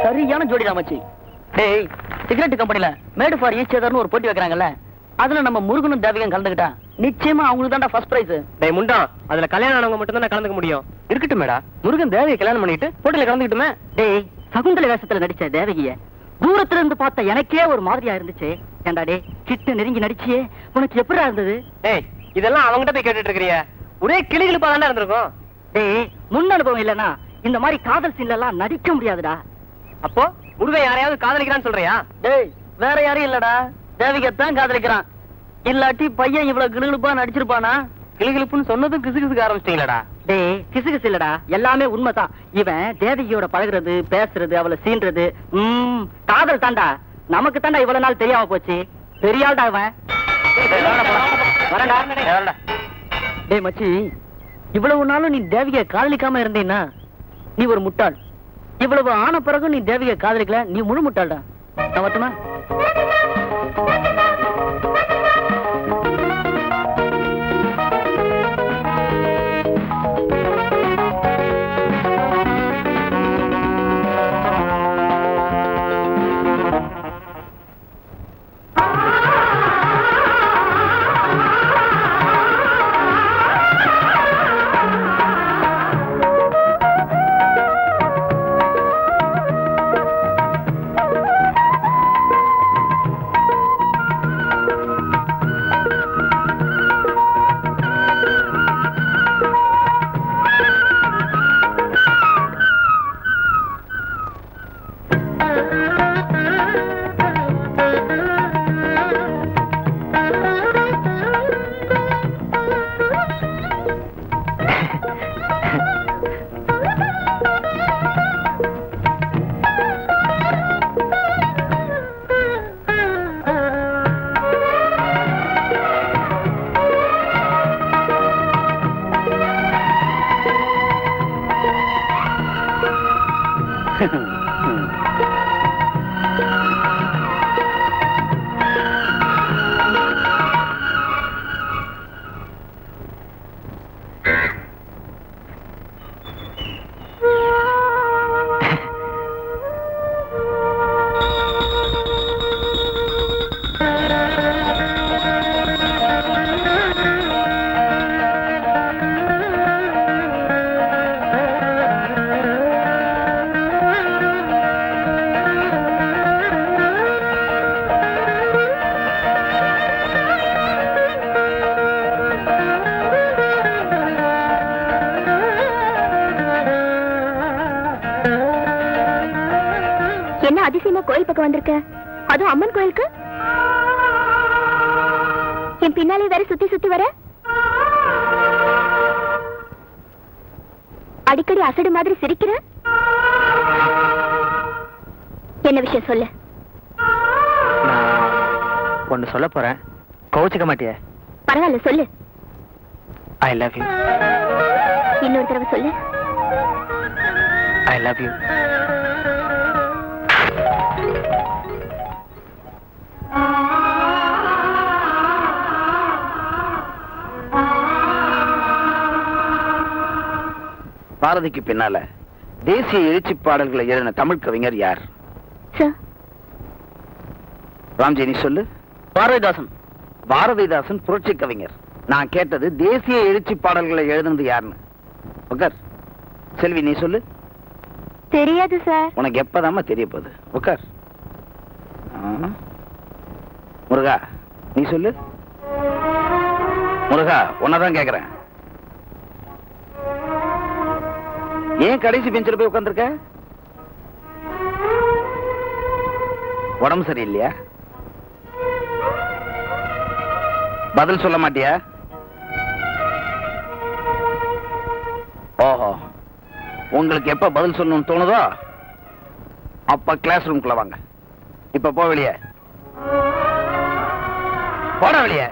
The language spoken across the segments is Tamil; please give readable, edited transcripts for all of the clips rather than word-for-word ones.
சரியான ஜோடி மச்சி. டேய், சிகரெட் கம்பெனில மேடு ஃபார் ஈச் அதர்னு ஒரு போட்டி வைக்கிறாங்கல்ல, அதுல நம்ம முருகனும் தேவிகம் கலந்துக்கிட்டா நிச்சயமா அவங்களுக்கு தான்டா ஃபர்ஸ்ட் பிரைஸ். டேய் முண்டா, அதுல கல்யாணம் ஆனவங்க மட்டும் தான் கலந்துக்க முடியும். இருக்கட்டும் மேடா, முருகன் தேவியை கல்யாணம் பண்ணிட்டு போட்டியில கலந்துக்கிட்டுமே. டேய், சகுந்தலை வேஷத்துல நடிச்ச தேவகிய தூரத்துல இருந்து பார்த்த எனக்கே ஒரு மாதிரியா இருந்துச்சு. ஏண்டா டே, கிட்ட நெருங்கி நடிச்சியே, உனக்கு எப்படிடா இருந்தது? டேய், இதெல்லாம் அவங்ககிட்ட போய் கேட்டுட்டு இருக்கிறிய, ஒரே கிளிகிழிப்பா தானே இருந்திருக்கும். டேய், முன் அனுபவம் இல்லனா இந்த மாதிரி காதல் சீன்ல எல்லாம் நடிக்க முடியாதுடா. அப்போ முருகன் யாரையாவது காதலிக்கிறான்னு சொல்றியா? டேய், வேற யாரும் இல்லடா, தேவிகத்தான் காதலிக்கிறான். இல்லாட்டி பையன் இவ்வளவு கிளுகிழுப்பா நடிச்சிருப்பானா? கிளுகிழுப்புன்னு சொன்னதும் கிசுகிசுக்க ஆரம்பிச்சிட்டீங்களா? டேய், கிசுகிசு இல்லடா, எல்லாமே உண்மைதான். இவன் தேவகியோட பழகுறது, பேசுறது, அவளை சீன்றது காதல் தாண்டா. நமக்கு தாண்டா இவ்வளவு நாள் தெரியாம போச்சு. பெரியாள்டா இவன். டேய் மச்சி, இவ்வளவு நாளும் நீ தேவிக காதலிக்காம இருந்தீன்னா நீ ஒரு முட்டாள். இவ்வளவு ஆன பிறகு நீ தேவிக காதலிக்கல, நீ முழு முட்டாள்டா. நான் மட்டுமா? அதிசயமா கோயில் பக்கம் வந்திருக்க, அதுவும் அம்மன் கோயிலுக்கு. என் பின்னாலே வேற சுத்தி சுத்தி வர. அடிக்கடி அசடு மாதிரி சிரிக்கிற. என்ன விஷயம் சொல்லு. ஒன்னு சொல்ல போறேன், கோவிச்சுக்க மாட்டிய? பரவாயில்ல சொல்லு. I love you. இன்னொரு தடவை சொல்லு. I love you. பாரதிக்கு பின்னால தேசிய எழுச்சி பாடல்களை எழுதின தமிழ் கவிஞர் யார்? ராம்ஜி, நீ சொல்லு. பாரதிதாசன். பாரதிதாசன் புரட்சி கவிஞர். நான் கேட்டது தேசிய எழுச்சி பாடல்களை எழுதுனது யாருன்னு. உட்கார். செல்வி, நீ சொல்லு. தெரியாது சார். உனக்கு எப்பதாம்மா தெரிய போகுது? உட்கார். முருகா, நீ சொல்லு. முருகா, உன்னதான் கேக்குறேன். ஏன் கடைசி பெஞ்சில் போய் உட்கார்ந்திருக்க? உடம்பு சரியில்லையா? பதில் சொல்ல மாட்டியா? ஓஹோ, உங்களுக்கு எப்ப பதில் சொல்லணும்னு தோணுதோ அப்ப கிளாஸ் ரூம்குள்ள வாங்க. இப்ப போ வெளியே. போட வெளியே.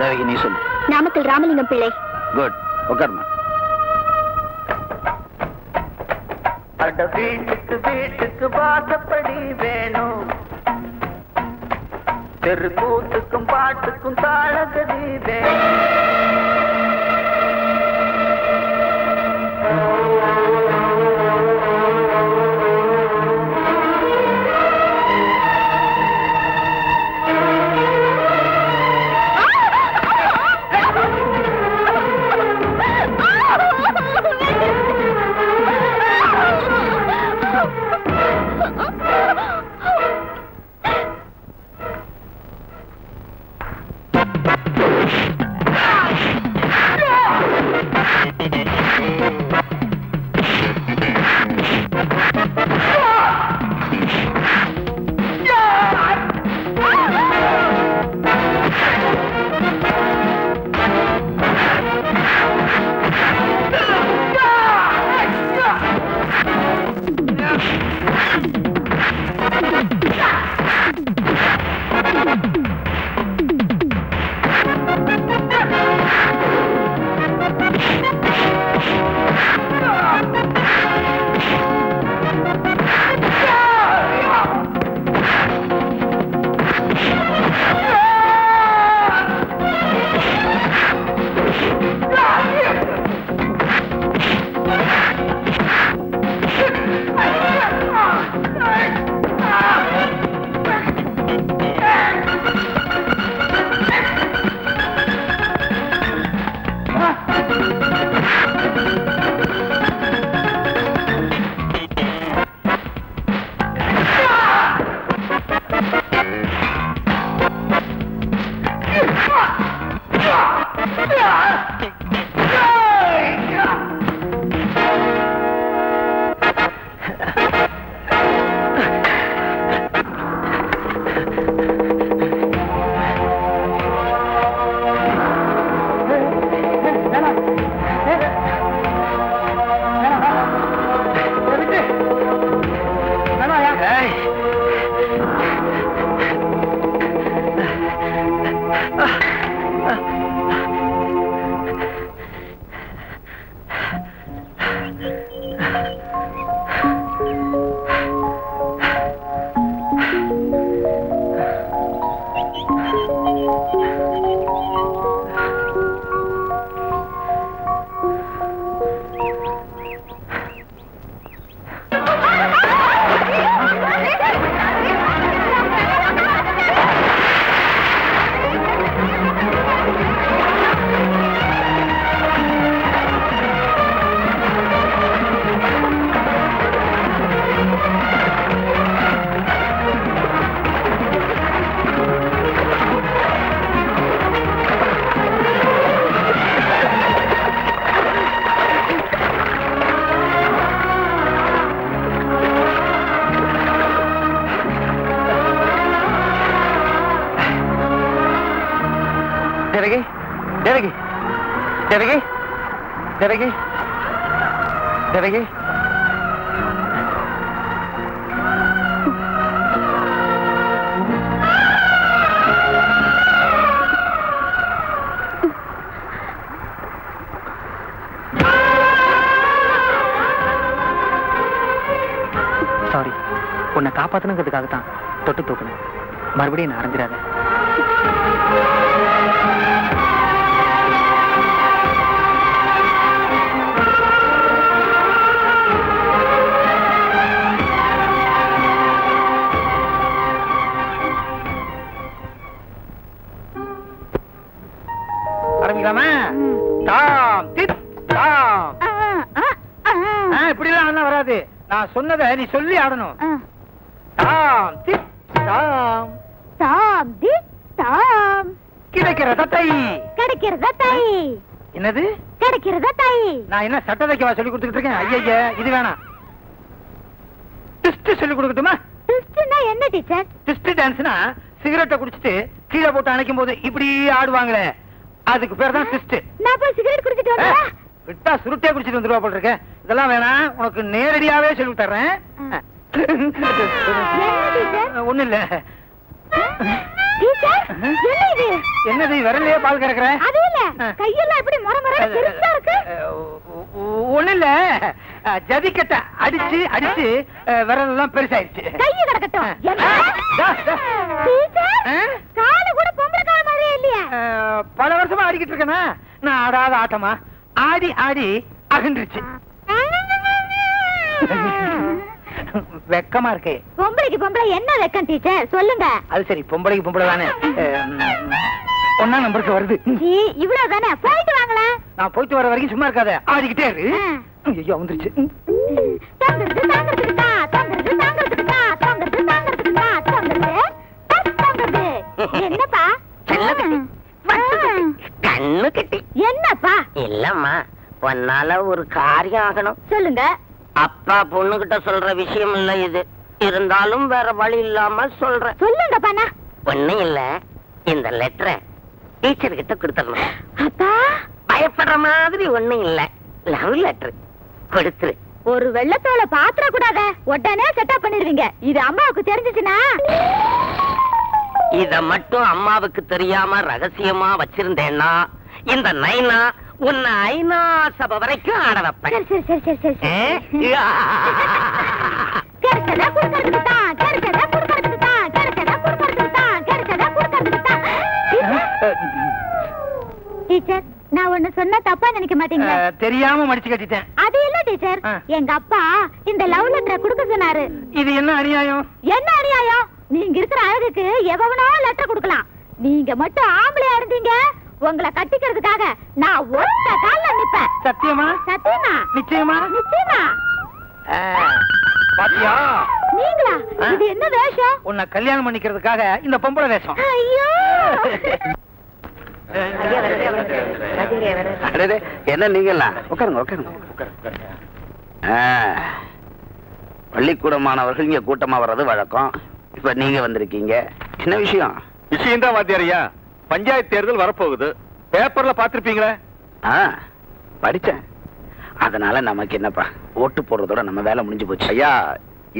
தேவகி, நீ சொல்லு. நாமக்கல் ராமலிங்கம் பிள்ளை. குட். உட்கார்மா. வீட்டுக்கு வீட்டுக்கு வாசப்படி வேணும், தெரு கூத்துக்கும் பாட்டுக்கும் தாளகதி வேணும். தேவகி தேவகி தேவகி சாரி, உன்னை காப்பாத்தணுங்கிறதுக்காக தான் தொட்டு தூக்கணும். மறுபடியும் நான் அரைஞ்சிடாத. ஆரம்பிக்கலாமா? தாம் தித் தாம். இப்படிலாம் ஆனா வராது. நான் சொன்னதை நீ சொல்லி ஆடணும். தாம் தித் தாம். தாம் தி தாம். கிடைக்கிறத தை. கிடைக்கிறதா தை. என்னது? கிடைக்கிறதா தை. நான் என்ன சட்ட தைக்கவா சொல்லி கொடுத்துக்கிட்டு இருக்கேன்? ஐயா இது வேணாம். ட்விஸ்ட் சொல்லி கொடுக்கட்டுமா? ட்விஸ்ட்னா என்ன டீச்சர்? ட்விஸ்ட் டான்ஸ்னா சிகரெட்டை குடிச்சிட்டு கீழே போட்டு அணைக்கும் போது இப்படி ஆடுவாங்களே, அதுக்கு பேர் தான் ட்விஸ்ட். நான் போய் சிகரெட் குடிச்சிட்டு வரேன். விட்டா சுருட்டே குடிச்சிட்டு வந்துருவா போல இருக்க. இதெல்லாம் வேணாம், உனக்கு நேரடியாவே சொல்லி தர்றேன். ஒண்ணு இல்ல. டீச்சர், என்ன இது? என்னது விரலையே பால் கறக்குற? அது இல்ல, கையெல்லாம் எப்படி மொர மொரன்னு பெருசா இருக்கு? ஒண்ணு இல்ல, ஜதிக்கட்ட அடிச்சு அடிச்சு விரல் எல்லாம் பெருசாயிருச்சு. கையை கிடக்கட்டும். என்ன? டீச்சர், காலு கூட பொம்பளை கால் மாதிரியே இல்லையா? பல வருஷமா ஆடிக்கிட்டு இருக்கேனா? நான் ஆடாத ஆட்டமா? ஆடி ஆடி அகன்றுச்சு. வெக்கமா இருக்கே. பொம்பளைக்கு பொம்பளை என்ன வெக்கம் டீச்சர், சொல்லுங்க. அது சரி, பொம்பளைக்கு பொம்பளை தானே. ஒன்னா நம்பருக்கு வருது. இவ்வளவு தானே, போயிட்டு வாங்களேன். நான் போயிட்டு வர வரைக்கும் சும்மா இருக்காத, ஆடிக்கிட்டே இரு. ஐயோ வந்துருச்சு. என்னப்பா? கண்ணு கட்டி என்னப்பா? இல்லம்மா, உன்னால ஒரு காரியம் ஆகணும். சொல்லுங்க. அப்பா பொண்ணுகிட்ட சொல்ற விஷயம் இல்ல இது, இருந்தாலும் வேற வழி இல்லாம சொல்றேன். சொல்லுங்க பானா. ஒண்ணும் இல்ல, இந்த லெட்டரை டீச்சர் கிட்ட கொடுத்துடணும். அப்பா, பயப்படுற மாதிரி ஒண்ணும் இல்ல, லவ் லெட்டர் கொடுத்துரு. ஒரு வெள்ளத்தோல பாத்திர கூடாத, உடனே செட்டப் பண்ணிருவீங்க. இது அம்மாவுக்கு தெரிஞ்சிச்சுன்னா இத மட்டும் அம்மாவுக்கு தெரியாம ரகசியமா வச்சிருந்தேன்னா இந்த நைனா உன்னை ஐநா சபை வரைக்கும் ஆட வைப்பேன். சரி சரி சரி சரி சரி. கிடைச்சதா குடுக்கறதுக்கு தான், கிடைச்சதா குடுக்கறதுக்கு தான், கிடைச்சதா குடுக்கறதுக்கு தான், கிடைச்சதா குடுக்கறதுக்கு தான். டீச்சர், நான் ஒண்ணு சொன்னா தப்பா நினைக்க மாட்டீங்களா? தெரியாம மடிச்சு கட்டிட்டேன். அது இல்ல டீச்சர், எங்க அப்பா இந்த லவ் லெட்டரை கொடுக்க சொன்னாரு. இது என்ன அநியாயம்? என்ன அநியாயம்? நீங்க இருக்கிற அழகுக்கு எவனோ லெட்டர் கொடுக்கலாம். நீங்க மட்டும் ஆம்பளையா இருந்தீங்க, உங்களை கட்டிக்கிறதுக்காக நான் ஒத்த கால்ல நிப்பேன். சத்தியமா? சத்தியமா? நிச்சயமா? நிச்சயமா. பாத்தியா? நீங்களா? இது என்ன வேஷம்? உன்னை கல்யாணம் பண்ணிக்கிறதுக்காக இந்த பொம்பளை வேஷம். ஐயோ! என்ன நீங்களா? உட்காருங்க உட்காருங்க. பள்ளிக்கூட மாணவர்கள் இங்க கூட்டமா வர்றது வழக்கம். இப்ப நீங்க வந்திருக்கீங்க, என்ன விஷயம்? விஷயம் தான் வாத்தியாரையா, பஞ்சாயத்து தேர்தல் வரப்போகுது. பேப்பர்ல பாத்திருப்பீங்களே? படிச்சேன். அதனால நமக்கு என்னப்பா, ஓட்டு போடுறதோட நம்ம வேலை முடிஞ்சு போச்சு. ஐயா,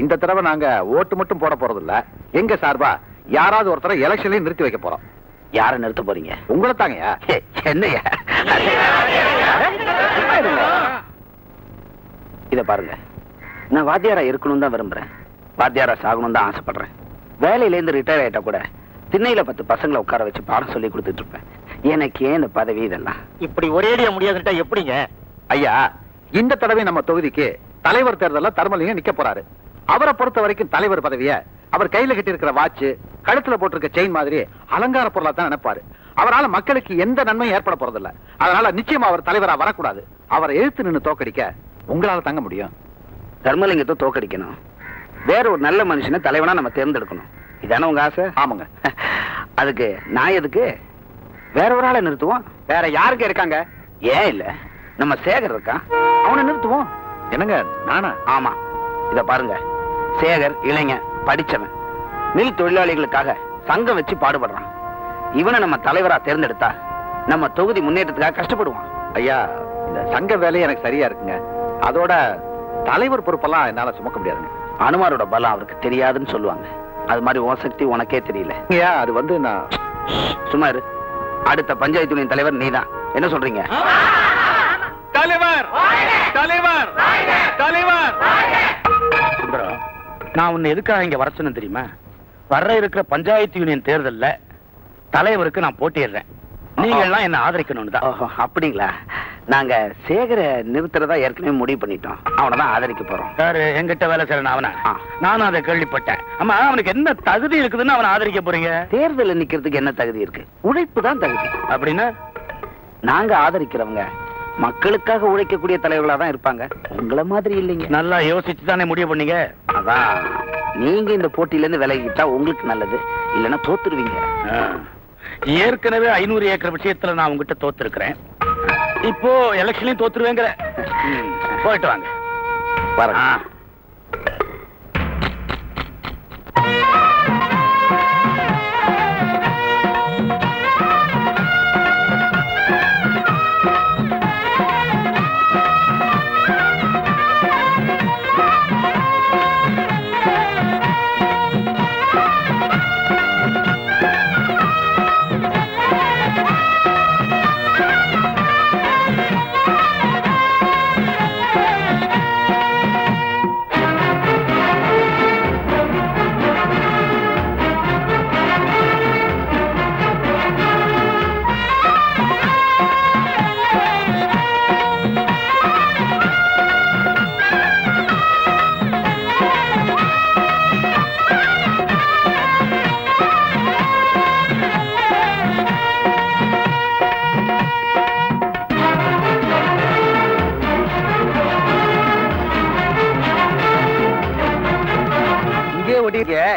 இந்த தடவை நாங்க ஓட்டு மட்டும் போட போறது இல்ல, எங்க சார்பா யாராவது ஒருத்தரை எலெக்ஷன்லயும் நிறுத்தி வைக்க போறோம். யார நிறுத்த போறீங்க? உங்களை தாங்கயா. என்னையா? இத பாருங்க, நான் வாத்தியாரா இருக்கணும் தான் விரும்புறேன், வாத்தியாரா சாகணும் தான் ஆசைப்படுறேன். வேலையில இருந்து ரிட்டையர் ஆயிட்டா கூட திண்ணையில 10 பசங்களை உட்கார வச்சு பாடம் சொல்லி கொடுத்துட்டு இருப்பேன். எனக்கு ஏன் இந்த பதவி இதெல்லாம்? இப்படி ஒரேடியா முடியாதுட்டா எப்படிங்க? ஐயா, இந்த தடவை நம்ம தொகுதிக்கு தலைவர் தேர்தல்ல தர்மலிங்கம் நிக்க போறாரு. அவரை பொறுத்த வரைக்கும் தலைவர் பதவிய அவர் கையில கட்டி இருக்கிற வாட்ச், கழுத்துல போட்டிருக்க செயின் மாதிரி அலங்கார பொருளா தான் நினைப்பாரு. அவரால் மக்களுக்கு எந்த நன்மையும் ஏற்பட போறதில்ல. அதனால நிச்சயமா அவர் தலைவரா வரக்கூடாது. அவரை எழுத்து நின்னு தோக்கடிக்க உங்களால தங்க முடியும். தர்மலிங்கத்தை தோக்கடிக்கணும், வேற ஒரு நல்ல மனுஷனை தலைவனா நம்ம தேர்ந்தெடுக்கணும். இதானே உங்க ஆசை? ஆமாங்க. அதுக்கு நான் எதுக்கு? வேற ஒரு ஆளை நிறுத்துவோம். வேற யாருங்க இருக்காங்க? ஏன் இல்ல, நம்ம சேகர் இருக்கான், அவனை நிறுத்துவோம். என்னங்க நானா? ஆமா, இத பாருங்க, சேகர் இளைஞன், படிச்சவன், மில் தொழிலாளிகளுக்காக சங்கம் வச்சு பாடுபடுறான். இவனை நம்ம தலைவரா தேர்ந்தெடுத்தா நம்ம தொகுதி முன்னேற்றத்துக்காக கஷ்டப்படுவான். ஐயா, இந்த சங்க வேலை எனக்கு சரியா இருக்குங்க. அதோட தலைவர் பொறுப்பெல்லாம் என்னால சுமக்க முடியாதுங்க. அனுமாரோட பலம் அவருக்கு தெரியாதுன்னு சொல்லுவாங்க. அது மாதிரி உன் சக்தி உனக்கே தெரியல. ஐயா, அது வந்து நான் சும்மா இரு. அடுத்த பஞ்சாயத்து யூனியன் தலைவர் நீதான். என்ன சொல்றீங்க? தலைவர் தலைவர் தலைவர். சுந்தரம், நான் உன்னை எதுக்காக இங்க வர சொன்னேன் தெரியுமா? வர்ற இருக்கிற பஞ்சாயத்து யூனியன் தேர்தல்ல தலைவருக்கு நான் போட்டியிடுறேன். நீங்க எல்லாம் என்ன ஆதரிக்கணும்னு தான். ஓஹோ, அப்படிங்களா? நாங்க சேகர நிறுத்துறதா ஏற்கனவே முடிவு பண்ணிட்டோம். அவனை தான் ஆதரிக்க போறோம். யாரு எங்கிட்ட வேலை செய்யணும் அவனா? நானும் அதை கேள்விப்பட்டேன். ஆமா, அவனுக்கு என்ன தகுதி இருக்குதுன்னு அவனை ஆதரிக்க போறீங்க? தேர்தலில் நிக்கிறதுக்கு என்ன தகுதி இருக்கு? உழைப்பு தான் தகுதி. அப்படின்னா நாங்க ஆதரிக்கிறவங்க மக்களுக்காக உழைக்கக்கூடிய தலைவர்களா தான் இருப்பாங்க. உங்கள மாதிரி இல்லைங்க. நல்லா யோசிச்சு தானே முடிவு பண்ணீங்க? அதான், நீங்க இந்த போட்டியில இருந்து விலகிட்டா உங்களுக்கு நல்லது, இல்லைன்னா தோத்துருவீங்க. ஏற்கனவே 500 ஏக்கர் விஷயத்துல நான் உங்ககிட்ட தோத்துருக்கிறேன். இப்போ எலெக்ஷன்லயும் தோத்துருவேங்கிற. போயிட்டு வாங்க. வரேன்.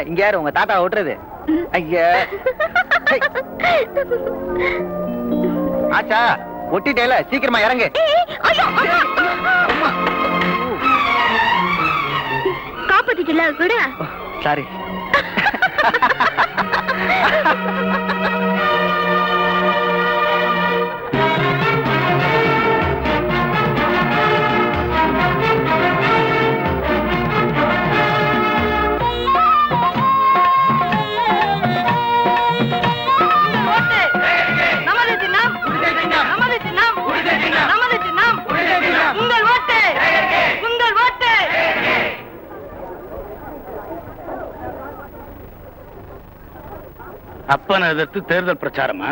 இங்க யாரு உங்க தாத்தா ஓட்டுறது? ஐயா, ஆச்சா ஒட்டிட்டேல, சீக்கிரமா இறங்கு. காப்பாத்திட்டல, விடு. சாரி. அப்பனை எதிர்த்து தேர்தல் பிரச்சாரமா?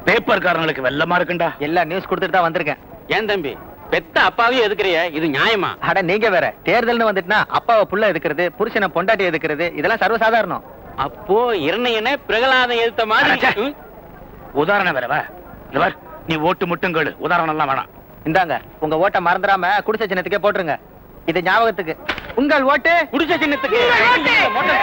பேப்பர்காரங்களுக்கு வெள்ளமா இருக்குண்டா. எல்லாம் நியூஸ் கொடுத்துட்டு தான் வந்திருக்கேன். ஏன் தம்பி, பெத்த அப்பாவையும் எதுக்குறிய? இது நியாயமா? அட நீங்க வேற, தேர்தல்னு வந்துட்டுனா அப்பாவை புள்ள எதுக்குறது, புருஷனை பொண்டாட்டி எதுக்குறது, இதெல்லாம் சர்வசாதாரணம். அப்போ இரணையனே பிரகலாதம் எதிர்த்த மாதிரி உதாரணம் வேறவா? நீ ஓட்டு மட்டும் கேளு, உதாரணம் எல்லாம் வேணாம். இந்தாங்க, உங்க ஓட்டை மறந்துடாம குடிசை சின்னத்துக்கே போட்டுருங்க. இது ஞாபகத்துக்கு. உங்கள் ஓட்டு குடிசை சின்னத்துக்கு. ஓட்டு.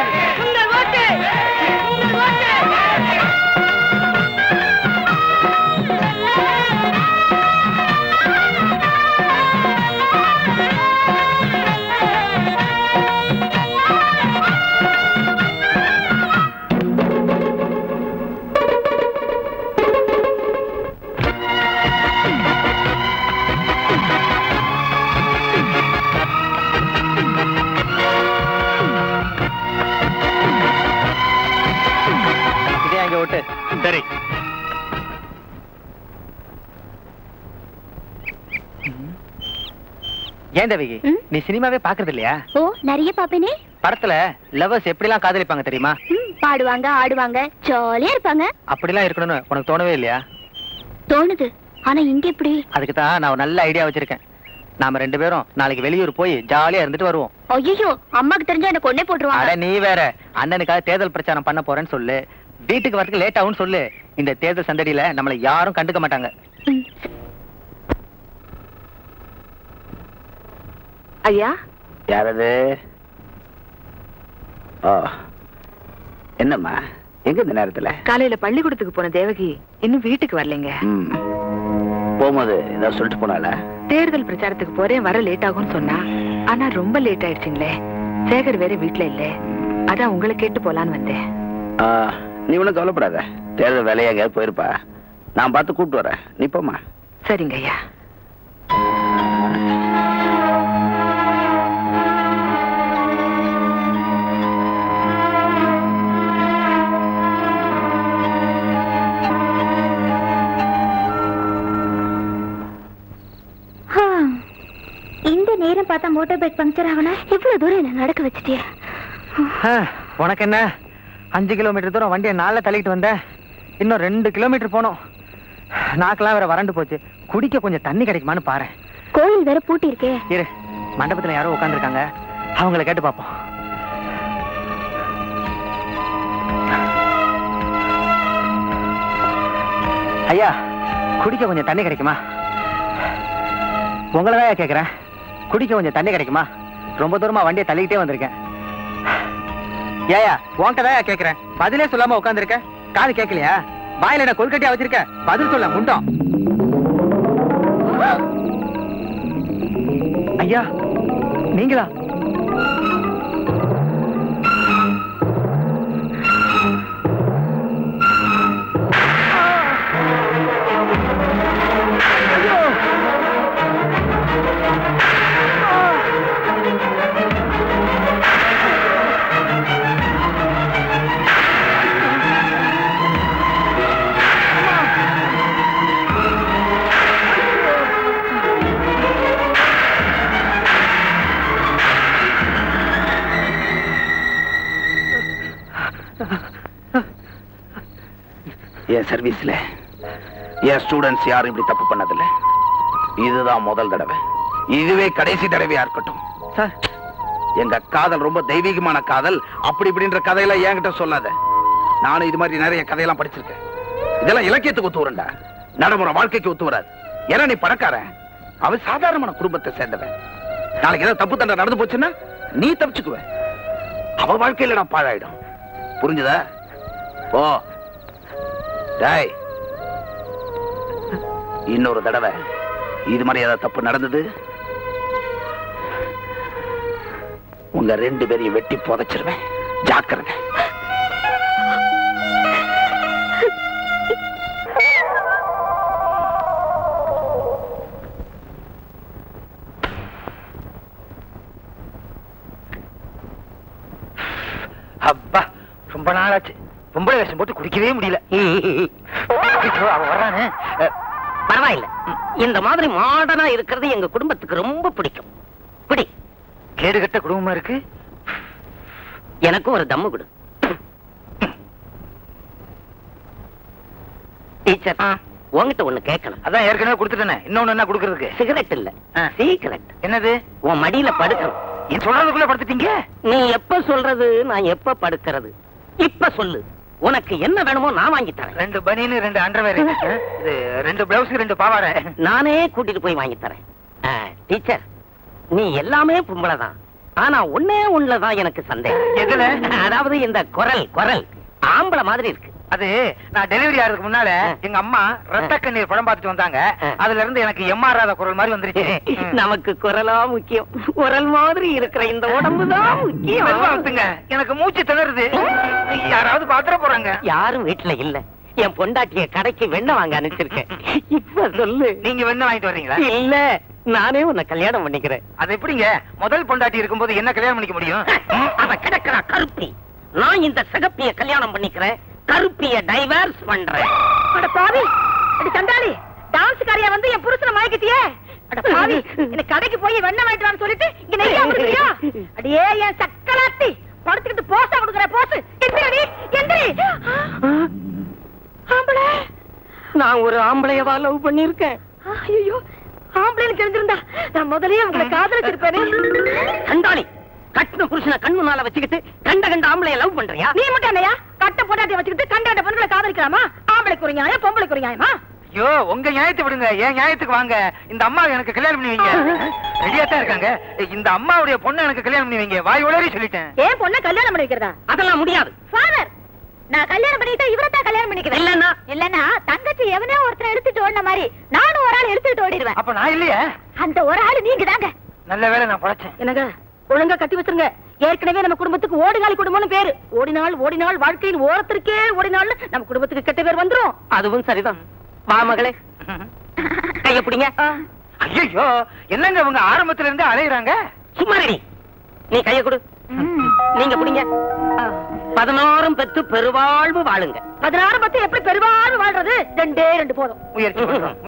சரி. ஏன் தேவகி, நீ சினிமாவே பாக்குறது இல்லையா? ஓ, நிறைய பாப்பேனே. படத்துல லவர்ஸ் எப்படிலாம் காதலிப்பாங்க தெரியுமா? பாடுவாங்க, ஆடுவாங்க, ஜாலியா இருப்பாங்க. அப்படிலாம் இருக்கணும்னு உனக்கு தோணவே இல்லையா? தோணுது, ஆனா இங்க எப்படி? அதுக்கு தான் நான் ஒரு நல்ல ஐடியா வச்சிருக்கேன். நாம 2 பேரும் நாளைக்கு வெளியூர் போய் ஜாலியா இருந்துட்டு வருவோம். ஐயோ, அம்மாக்கு தெரிஞ்சா என்ன கொன்னே போட்டுருவாங்க. அட நீ வேற, அண்ணனுக்காக தேர்தல் பிரச்சாரம் பண்ண போறேன்னு சொல்லு. வீட்டுக்கு வரதுக்கு லேட் ஆகும்னு சொல்லு. இந்த தேர்தல் சந்தடியில நம்மள யாரும் கண்டுக்க மாட்டாங்க. ஐயா. யாரது? என்னம்மா, எங்க இந்த நேரத்துல? காலையில பள்ளிக்கூடத்துக்கு போன தேவகி இன்னும் வீட்டுக்கு வரலைங்க. போகும்போது ஏதாவது சொல்லிட்டு போனால? தேர்தல் பிரச்சாரத்துக்கு போறேன், வர லேட் ஆகும்னு சொன்னா. ஆனா ரொம்ப லேட் ஆயிடுச்சுங்களே. சேகர் வேற வீட்டுல இல்ல, அதான் உங்களை கேட்டு போலான்னு வந்தேன். நீ ஒண்ணும் கவலைப்படாத, தேர்தல் வேலையா எங்கேயாவது போயிருப்பா. நான் பார்த்து கூப்பிட்டு வரேன், நீ போமா. சரிங்க ஐயா. இந்த நேரம் பார்த்தா மோட்டார் பைக் பஞ்சர் ஆகணும். இவ்வளவு தூரம் என்ன நடக்க வச்சுட்டிய? உனக்கு என்ன 5 கிலோமீட்டர் தூரம் வண்டியை நாள தள்ளிட்டு வந்த, இன்னும் 2 கிலோமீட்டர் போனோம். நாக்கெல்லாம் வேற வறண்டு போச்சு. குடிக்க கொஞ்சம் தண்ணி கிடைக்குமான்னு பாரு. கோயில் வேற பூட்டி இருக்கே. இரு, மண்டபத்துல யாரோ உட்காந்துருக்காங்க, அவங்கள கேட்டு பாப்போம். ஐயா, குடிக்க கொஞ்சம் தண்ணி கிடைக்குமா? உங்களதான் கேக்குறேன், குடிக்க கொஞ்சம் தண்ணி கிடைக்குமா? ரொம்ப தூரமா வண்டியை தள்ளிக்கிட்டே வந்திருக்கேன். ஏயா, உன்கிட்டதான் கேக்குறேன், பதிலே சொல்லாம உட்காந்துருக்க. காது கேட்கலையா? வாயில என்ன கொல்கட்டியா வச்சிருக்க? பதில் சொல்ல முண்டம். ஐயா, நீங்களா? என் சர்வீஸ்ல என் ஸ்டூடெண்ட்ஸ் யாரும் இப்படி தப்பு பண்ணதில்லை. இதுதான் முதல் தடவை. இதுவே கடைசி தடவையா இருக்கட்டும். சார், எங்க காதல் ரொம்ப தெய்வீகமான காதல். அப்படி இப்படின்ற கதையெல்லாம் என்கிட்ட சொல்லாத. நானும் இது மாதிரி நிறைய கதையெல்லாம் படிச்சிருக்கேன். இதெல்லாம் இலக்கியத்துக்கு ஒத்து வரண்டா, நடைமுறை வாழ்க்கைக்கு ஒத்து வராது. ஏன்னா நீ பணக்காரன், அவன் சாதாரணமான குடும்பத்தை சேர்ந்தவன். நாளைக்கு ஏதாவது தப்பு தண்டை நடந்து போச்சுன்னா நீ தப்பிச்சுக்குவ, அவ வாழ்க்கையில நான் பாழாயிடும். புரிஞ்சுதா? ஓ டேய், இன்னொரு தடவை இது மாதிரி ஏதாவது தப்பு நடந்தது, உங்க 2 பேரையும் வெட்டி புதைச்சிருவேன். ஜாக்கிரதை. அப்பா, ரொம்ப நாளாச்சு பொம்பளை வேஷம் போட்டு குடிக்கவே முடியல. அவன் வர்றானே. பரவாயில்ல, இந்த மாதிரி மாடர்னா இருக்கிறது எங்க குடும்பத்துக்கு ரொம்ப பிடிக்கும். குடி. கேடுகட்ட குடும்பமா இருக்கு. எனக்கு ஒரு தம்மு கொடு. டீச்சர், உன்கிட்ட ஒண்ணு கேட்கணும். அதான் ஏற்கனவே கொடுத்துட்டேனே, இன்னொன்னு என்ன கொடுக்கறதுக்கு? சிகரெட் இல்ல, சீக்கிரட். என்னது? உன் மடியில படுக்கணும். சொல்றதுக்குள்ள படுத்துட்டீங்க. நீ எப்ப சொல்றது, நான் எப்ப படுக்கிறது? இப்ப சொல்லு, உனக்கு என்ன வேணுமோ நான் வாங்கி தரேன். 2 பனியன், 2 அண்டர்வேர், இது 2 பிளவுஸ், 2 பாவாடை. நானே கூட்டிட்டு போய் வாங்கி தரேன். டீச்சர், நீ எல்லாமே பொம்பளை தான், ஆனா ஒன்னே ஒண்ணுலதான் எனக்கு சந்தேகம். எதுல? அதாவது இந்த குரல் ஆம்பளை மாதிரி இருக்கு. அது நான் டெலிவரி ஆகிறதுக்கு முன்னால எங்க அம்மா ரத்த கண்ணீர் படம் பார்த்துட்டு வந்தாங்க. அதுல இருந்து எனக்கு எம்ஆராத குரல் மாதிரி வந்துருச்சு. நமக்கு குரலா முக்கியம், குரல் மாதிரி இருக்கிற இந்த உடம்புதான் முக்கியம். எனக்கு மூச்சு திணறுது. யாராவது பாத்திர போறாங்க? யாரும் வீட்டுல இல்ல. என் பொண்டாட்டிய கடைக்கு வெண்ணெய் வாங்க அனுப்பிச்சிருக்கேன். இப்ப சொல்லு, நீங்க வெண்ணெய் வாங்கிட்டு வர்றீங்களா? இல்ல, நானே உன்னை கல்யாணம் பண்ணிக்கிறேன். அது எப்படிங்க? முதல் பொண்டாட்டி இருக்கும்போது என்ன கல்யாணம் பண்ணிக்க முடியும்? அவ கிடக்குறா கருப்பி. நான் இந்த சிகப்பிய கல்யாணம் பண்ணிக்கிறேன், கருப்பிய டைவர்ஸ் பண்றேன். அட பாவி, அட சண்டாளி, டான்ஸ் காரியா வந்து என் புருஷனை மயக்கிட்டியே. அட பாவி, என்ன கடைக்கு போய் வெண்ணெய் வாங்கிட்டு வான்னு சொல்லிட்டு இங்க நெய்யா குடுக்குறியா? அடியே என் சக்கலாத்தி, படுத்துக்கிட்டு போஸ்டா குடுக்குற போஸ். எந்திரடி, எந்திரி. ஆம்பளை. நான் ஒரு ஆம்பளையவா லவ் பண்ணிருக்கேன். ஐயோ, ஆம்பளைன்னு தெரிஞ்சிருந்தா நான் முதல்லயே உங்களை காதலிச்சிருப்பேனே. சண்டாளி, கட்டின புருஷனை கண் முன்னால வச்சுக்கிட்டு கண்ட ஆம்பளைய லவ் பண்றியா? நீ மட்டும் என்னையா கட்ட பொண்டாட்டிய வச்சுக்கிட்டு கண்ட பொண்ணுகளை காதலிக்கலாமா? ஆம்பளைக்கு ஒரு நியாயம், பொம்பளைக்கு ஒரு நியாயமா? ஐயோ, உங்க நியாயத்தை விடுங்க, என் நியாயத்துக்கு வாங்க. இந்த அம்மா எனக்கு கல்யாணம் பண்ணி வைங்க. ரெடியா தான் இருக்காங்க. இந்த அம்மாவுடைய பொண்ணு எனக்கு கல்யாணம் பண்ணி வைங்க. வாய் உளறி சொல்லிட்டேன். ஏன் பொண்ணை கல்யாணம் பண்ணி வைக்கிறதா? அதெல்லாம் முடியாது. ஃபாதர், நான் கல்யாணம் பண்ணிட்டா இவரத்தான் கல்யாணம் பண்ணிக்கிறேன். இல்லன்னா தங்கச்சி எவனே ஒருத்தர் எடுத்துட்டு ஓடின மாதிரி நானும் ஒரு ஆள் எடுத்துட்டு ஓடிடுவேன். அப்ப நான் இல்லையா? அந்த ஒரு ஆள் நீங்க தாங்க. நல்ல வேளை நான் பழச்சேன். என்னங்க, ஒழுங்கா கட்டி வச்சிருங்க. ஏற்கனவே நம்ம குடும்பத்துக்கு ஓடினாள் குடும்பம்னு பேரு. ஓடினாள் வாழ்க்கையின் ஓரத்திற்கே ஓடினாள் நம்ம குடும்பத்துக்கு கெட்ட பேர் வந்துரும். அதுவும் சரிதான். வா மகளே. கைய பிடிங்க. ஐயோ, என்னங்க இவங்க ஆரம்பத்துல இருந்து அலையுறாங்க? சும்மா ரெடி. நீ கைய கொடு. நீங்க பிடிங்க. 16 பெத்து பெருவாழ்வு வாழுங்க. 16 பத்து எப்படி பெருவாழ்வு வாழ்றது? 2 போதும். முயற்சி பண்றோம்.